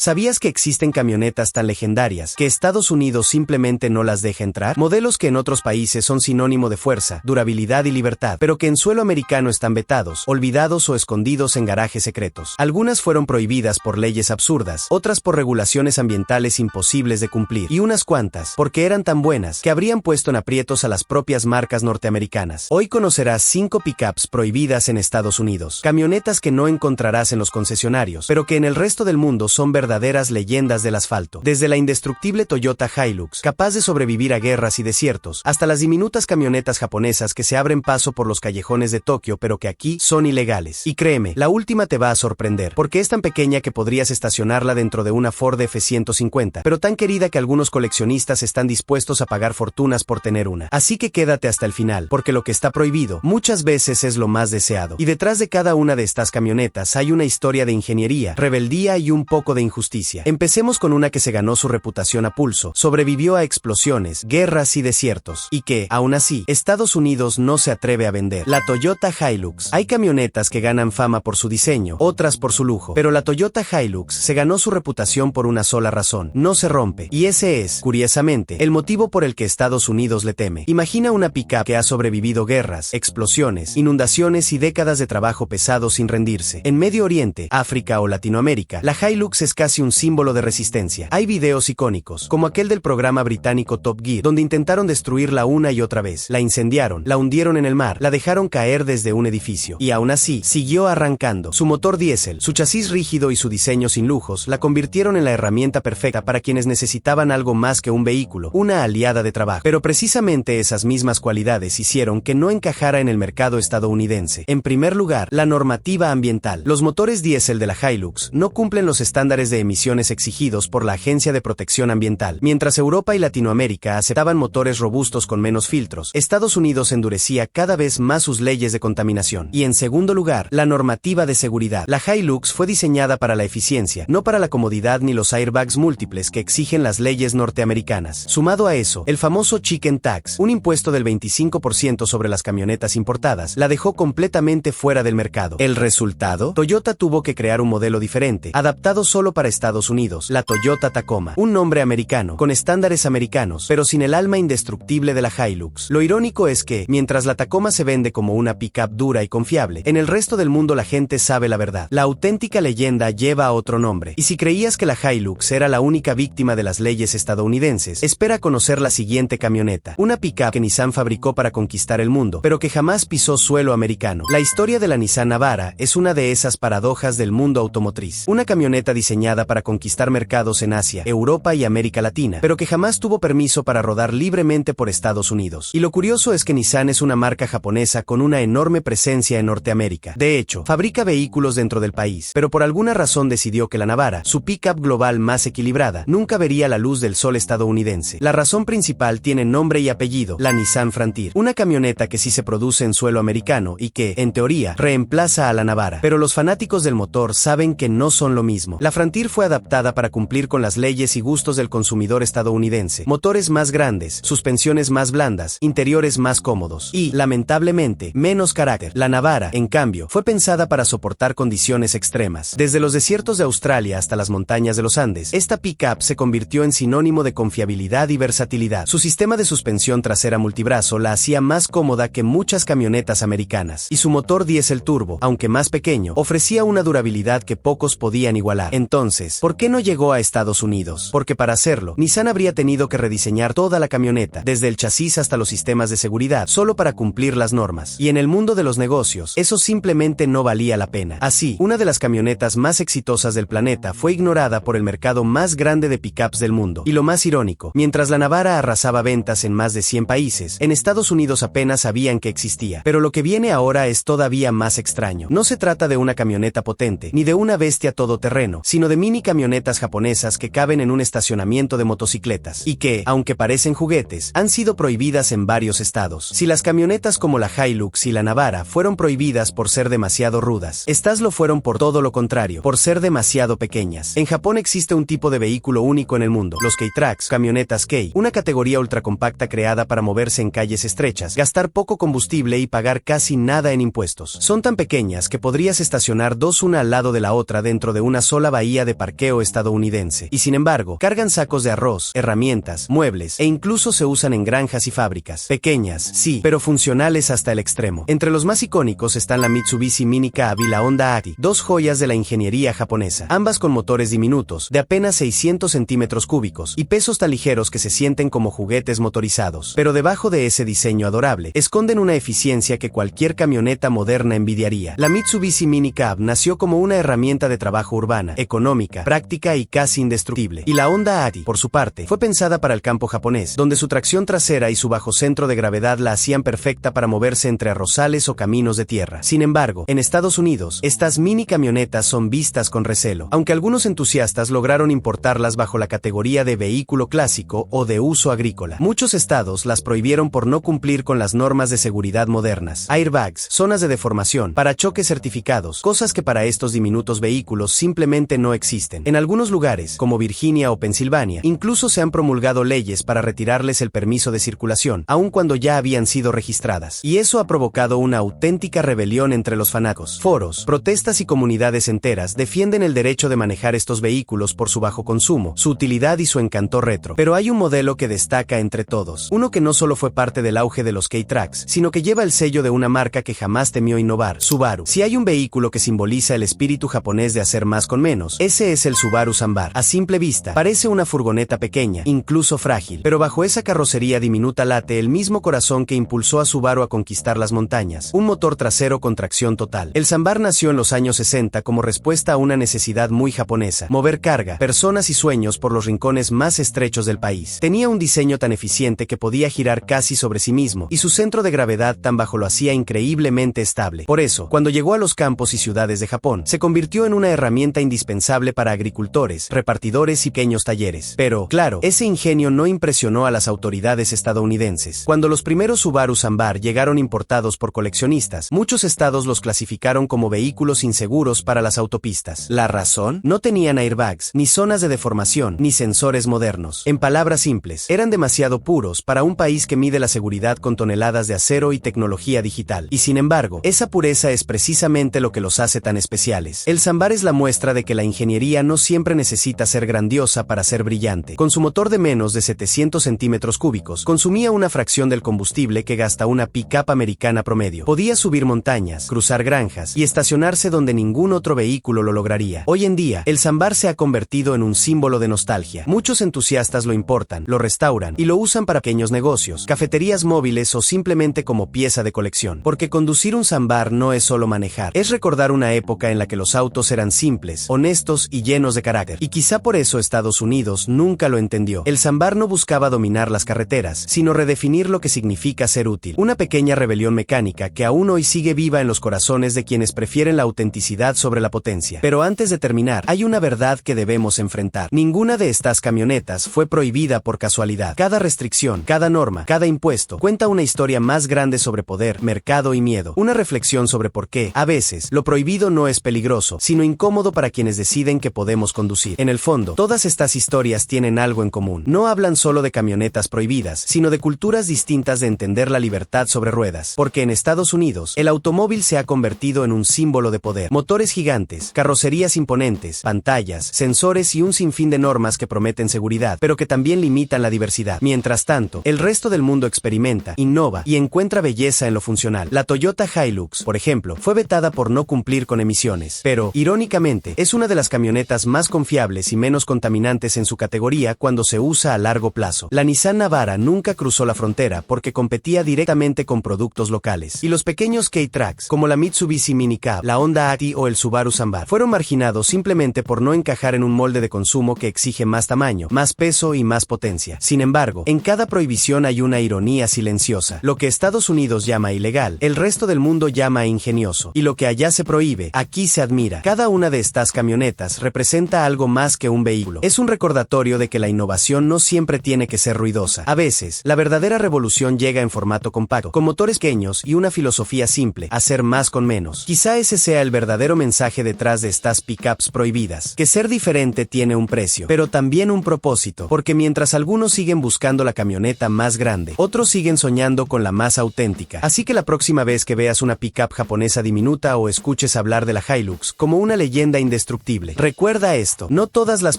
¿Sabías que existen camionetas tan legendarias que Estados Unidos simplemente no las deja entrar? Modelos que en otros países son sinónimo de fuerza, durabilidad y libertad, pero que en suelo americano están vetados, olvidados o escondidos en garajes secretos. Algunas fueron prohibidas por leyes absurdas, otras por regulaciones ambientales imposibles de cumplir, y unas cuantas porque eran tan buenas que habrían puesto en aprietos a las propias marcas norteamericanas. Hoy conocerás 5 pickups prohibidas en Estados Unidos, camionetas que no encontrarás en los concesionarios, pero que en el resto del mundo son verdaderas leyendas del asfalto. Desde la indestructible Toyota Hilux, capaz de sobrevivir a guerras y desiertos, hasta las diminutas camionetas japonesas que se abren paso por los callejones de Tokio pero que aquí son ilegales. Y créeme, la última te va a sorprender, porque es tan pequeña que podrías estacionarla dentro de una Ford F-150, pero tan querida que algunos coleccionistas están dispuestos a pagar fortunas por tener una. Así que quédate hasta el final, porque lo que está prohibido muchas veces es lo más deseado. Y detrás de cada una de estas camionetas hay una historia de ingeniería, rebeldía y un poco de injusticia. Empecemos con una que se ganó su reputación a pulso, sobrevivió a explosiones, guerras y desiertos, y que, aún así, Estados Unidos no se atreve a vender: la Toyota Hilux. Hay camionetas que ganan fama por su diseño, otras por su lujo, pero la Toyota Hilux se ganó su reputación por una sola razón: no se rompe. Y ese es, curiosamente, el motivo por el que Estados Unidos le teme. Imagina una pickup que ha sobrevivido guerras, explosiones, inundaciones y décadas de trabajo pesado sin rendirse. En Medio Oriente, África o Latinoamérica, la Hilux es casi un símbolo de resistencia. Hay videos icónicos, como aquel del programa británico Top Gear, donde intentaron destruirla una y otra vez. La incendiaron, la hundieron en el mar, la dejaron caer desde un edificio. Y aún así, siguió arrancando. Su motor diésel, su chasis rígido y su diseño sin lujos, la convirtieron en la herramienta perfecta para quienes necesitaban algo más que un vehículo, una aliada de trabajo. Pero precisamente esas mismas cualidades hicieron que no encajara en el mercado estadounidense. En primer lugar, la normativa ambiental. Los motores diésel de la Hilux no cumplen los estándares de emisiones exigidos por la Agencia de Protección Ambiental. Mientras Europa y Latinoamérica aceptaban motores robustos con menos filtros, Estados Unidos endurecía cada vez más sus leyes de contaminación. Y en segundo lugar, la normativa de seguridad. La Hilux fue diseñada para la eficiencia, no para la comodidad ni los airbags múltiples que exigen las leyes norteamericanas. Sumado a eso, el famoso Chicken Tax, un impuesto del 25% sobre las camionetas importadas, la dejó completamente fuera del mercado. ¿El resultado? Toyota tuvo que crear un modelo diferente, adaptado solo para Estados Unidos: la Toyota Tacoma. Un nombre americano, con estándares americanos, pero sin el alma indestructible de la Hilux. Lo irónico es que, mientras la Tacoma se vende como una pickup dura y confiable, en el resto del mundo la gente sabe la verdad. La auténtica leyenda lleva otro nombre. Y si creías que la Hilux era la única víctima de las leyes estadounidenses, espera conocer la siguiente camioneta. Una pickup que Nissan fabricó para conquistar el mundo, pero que jamás pisó suelo americano. La historia de la Nissan Navara es una de esas paradojas del mundo automotriz. Una camioneta diseñada para conquistar mercados en Asia, Europa y América Latina, pero que jamás tuvo permiso para rodar libremente por Estados Unidos. Y lo curioso es que Nissan es una marca japonesa con una enorme presencia en Norteamérica. De hecho, fabrica vehículos dentro del país, pero por alguna razón decidió que la Navara, su pickup global más equilibrada, nunca vería la luz del sol estadounidense. La razón principal tiene nombre y apellido: la Nissan Frontier. Una camioneta que sí se produce en suelo americano y que, en teoría, reemplaza a la Navara. Pero los fanáticos del motor saben que no son lo mismo. La Frontier fue adaptada para cumplir con las leyes y gustos del consumidor estadounidense. Motores más grandes, suspensiones más blandas, interiores más cómodos y, lamentablemente, menos carácter. La Navara, en cambio, fue pensada para soportar condiciones extremas. Desde los desiertos de Australia hasta las montañas de los Andes, esta pickup se convirtió en sinónimo de confiabilidad y versatilidad. Su sistema de suspensión trasera multibrazo la hacía más cómoda que muchas camionetas americanas, y su motor diésel turbo, aunque más pequeño, ofrecía una durabilidad que pocos podían igualar. Entonces, ¿por qué no llegó a Estados Unidos? Porque para hacerlo, Nissan habría tenido que rediseñar toda la camioneta, desde el chasis hasta los sistemas de seguridad, solo para cumplir las normas. Y en el mundo de los negocios, eso simplemente no valía la pena. Así, una de las camionetas más exitosas del planeta fue ignorada por el mercado más grande de pickups del mundo. Y lo más irónico, mientras la Navara arrasaba ventas en más de 100 países, en Estados Unidos apenas sabían que existía. Pero lo que viene ahora es todavía más extraño. No se trata de una camioneta potente, ni de una bestia todoterreno, sino de mini camionetas japonesas que caben en un estacionamiento de motocicletas, y que, aunque parecen juguetes, han sido prohibidas en varios estados. Si las camionetas como la Hilux y la Navara fueron prohibidas por ser demasiado rudas, estas lo fueron por todo lo contrario, por ser demasiado pequeñas. En Japón existe un tipo de vehículo único en el mundo: los K-Trucks, camionetas Kei, una categoría ultracompacta creada para moverse en calles estrechas, gastar poco combustible y pagar casi nada en impuestos. Son tan pequeñas que podrías estacionar dos una al lado de la otra dentro de una sola bahía de de parqueo estadounidense. Y sin embargo, cargan sacos de arroz, herramientas, muebles, e incluso se usan en granjas y fábricas. Pequeñas, sí, pero funcionales hasta el extremo. Entre los más icónicos están la Mitsubishi Mini Cab y la Honda Atti, dos joyas de la ingeniería japonesa, ambas con motores diminutos, de apenas 600 centímetros cúbicos, y pesos tan ligeros que se sienten como juguetes motorizados. Pero debajo de ese diseño adorable, esconden una eficiencia que cualquier camioneta moderna envidiaría. La Mitsubishi Mini Cab nació como una herramienta de trabajo urbana, económica, práctica y casi indestructible. Y la Honda Atti, por su parte, fue pensada para el campo japonés, donde su tracción trasera y su bajo centro de gravedad la hacían perfecta para moverse entre arrozales o caminos de tierra. Sin embargo, en Estados Unidos, estas mini camionetas son vistas con recelo, aunque algunos entusiastas lograron importarlas bajo la categoría de vehículo clásico o de uso agrícola. Muchos estados las prohibieron por no cumplir con las normas de seguridad modernas. Airbags, zonas de deformación, parachoques certificados, cosas que para estos diminutos vehículos simplemente no existen. En algunos lugares, como Virginia o Pensilvania, incluso se han promulgado leyes para retirarles el permiso de circulación, aun cuando ya habían sido registradas. Y eso ha provocado una auténtica rebelión entre los fanáticos. Foros, protestas y comunidades enteras defienden el derecho de manejar estos vehículos por su bajo consumo, su utilidad y su encanto retro. Pero hay un modelo que destaca entre todos. Uno que no solo fue parte del auge de los K-Tracks, sino que lleva el sello de una marca que jamás temió innovar, Subaru. Si hay un vehículo que simboliza el espíritu japonés de hacer más con menos, ese es el Subaru Sambar. A simple vista, parece una furgoneta pequeña, incluso frágil, pero bajo esa carrocería diminuta late el mismo corazón que impulsó a Subaru a conquistar las montañas, un motor trasero con tracción total. El Sambar nació en los años 60 como respuesta a una necesidad muy japonesa: mover carga, personas y sueños por los rincones más estrechos del país. Tenía un diseño tan eficiente que podía girar casi sobre sí mismo, y su centro de gravedad tan bajo lo hacía increíblemente estable. Por eso, cuando llegó a los campos y ciudades de Japón, se convirtió en una herramienta indispensable para agricultores, repartidores y pequeños talleres. Pero, claro, ese ingenio no impresionó a las autoridades estadounidenses. Cuando los primeros Subaru Sambar llegaron importados por coleccionistas, muchos estados los clasificaron como vehículos inseguros para las autopistas. ¿La razón? No tenían airbags, ni zonas de deformación, ni sensores modernos. En palabras simples, eran demasiado puros para un país que mide la seguridad con toneladas de acero y tecnología digital. Y sin embargo, esa pureza es precisamente lo que los hace tan especiales. El Sambar es la muestra de que la ingeniería no siempre necesita ser grandiosa para ser brillante. Con su motor de menos de 700 centímetros cúbicos, consumía una fracción del combustible que gasta una pick-up americana promedio. Podía subir montañas, cruzar granjas y estacionarse donde ningún otro vehículo lo lograría. Hoy en día, el Sambar se ha convertido en un símbolo de nostalgia. Muchos entusiastas lo importan, lo restauran y lo usan para pequeños negocios, cafeterías móviles o simplemente como pieza de colección. Porque conducir un Sambar no es solo manejar, es recordar una época en la que los autos eran simples, honestos y llenos de carácter. Y quizá por eso Estados Unidos nunca lo entendió. El Sambar no buscaba dominar las carreteras, sino redefinir lo que significa ser útil. Una pequeña rebelión mecánica que aún hoy sigue viva en los corazones de quienes prefieren la autenticidad sobre la potencia. Pero antes de terminar, hay una verdad que debemos enfrentar. Ninguna de estas camionetas fue prohibida por casualidad. Cada restricción, cada norma, cada impuesto cuenta una historia más grande sobre poder, mercado y miedo. Una reflexión sobre por qué, a veces, lo prohibido no es peligroso, sino incómodo para quienes deciden que podemos conducir. En el fondo, todas estas historias tienen algo en común. No hablan solo de camionetas prohibidas, sino de culturas distintas de entender la libertad sobre ruedas. Porque en Estados Unidos, el automóvil se ha convertido en un símbolo de poder. Motores gigantes, carrocerías imponentes, pantallas, sensores y un sinfín de normas que prometen seguridad, pero que también limitan la diversidad. Mientras tanto, el resto del mundo experimenta, innova y encuentra belleza en lo funcional. La Toyota Hilux, por ejemplo, fue vetada por no cumplir con emisiones, pero, irónicamente, es una de las camionetas más confiables y menos contaminantes en su categoría cuando se usa a largo plazo. La Nissan Navara nunca cruzó la frontera porque competía directamente con productos locales. Y los pequeños K-Tracks, como la Mitsubishi Mini Cab, la Honda Atti o el Subaru Sambar, fueron marginados simplemente por no encajar en un molde de consumo que exige más tamaño, más peso y más potencia. Sin embargo, en cada prohibición hay una ironía silenciosa. Lo que Estados Unidos llama ilegal, el resto del mundo llama ingenioso. Y lo que allá se prohíbe, aquí se admira. Cada una de estas camionetas representa algo más que un vehículo. Es un recordatorio de que la innovación no siempre tiene que ser ruidosa. A veces, la verdadera revolución llega en formato compacto, con motores pequeños y una filosofía simple: hacer más con menos. Quizá ese sea el verdadero mensaje detrás de estas pickups prohibidas, que ser diferente tiene un precio, pero también un propósito, porque mientras algunos siguen buscando la camioneta más grande, otros siguen soñando con la más auténtica. Así que la próxima vez que veas una pickup japonesa diminuta o escuches hablar de la Hilux como una leyenda indestructible, Recuerda esto, no todas las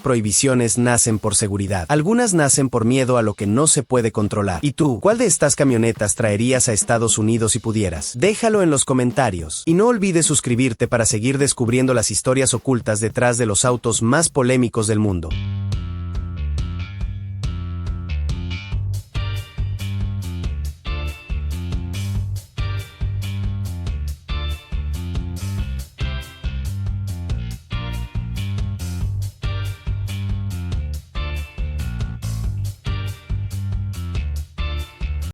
prohibiciones nacen por seguridad. Algunas nacen por miedo a lo que no se puede controlar. ¿Y tú, cuál de estas camionetas traerías a Estados Unidos si pudieras? Déjalo en los comentarios. Y no olvides suscribirte para seguir descubriendo las historias ocultas detrás de los autos más polémicos del mundo.